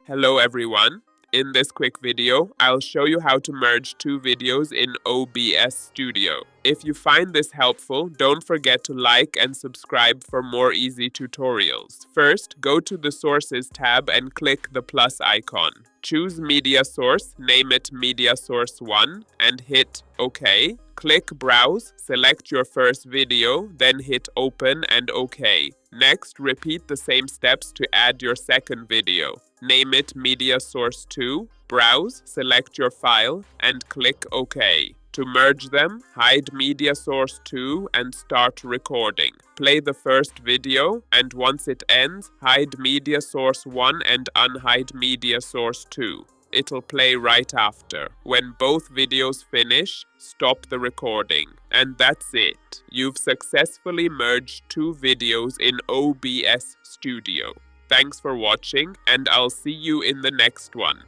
Hello everyone. In this quick video, I'll show you how to merge two videos in OBS Studio. If you find this helpful, don't forget to like and subscribe for more easy tutorials. First, go to the Sources tab and click the plus icon. Choose Media Source, name it Media Source 1, and hit OK. Click Browse, select your first video, then hit Open and OK. Next, repeat the same steps to add your second video. Name it Media Source 2, browse, select your file, and click OK. To merge them, hide Media Source 2 and start recording. Play the first video, and once it ends, hide Media Source 1 and unhide Media Source 2. It'll play right after. When both videos finish, stop the recording. And that's it. You've successfully merged two videos in OBS Studio. Thanks for watching, and I'll see you in the next one.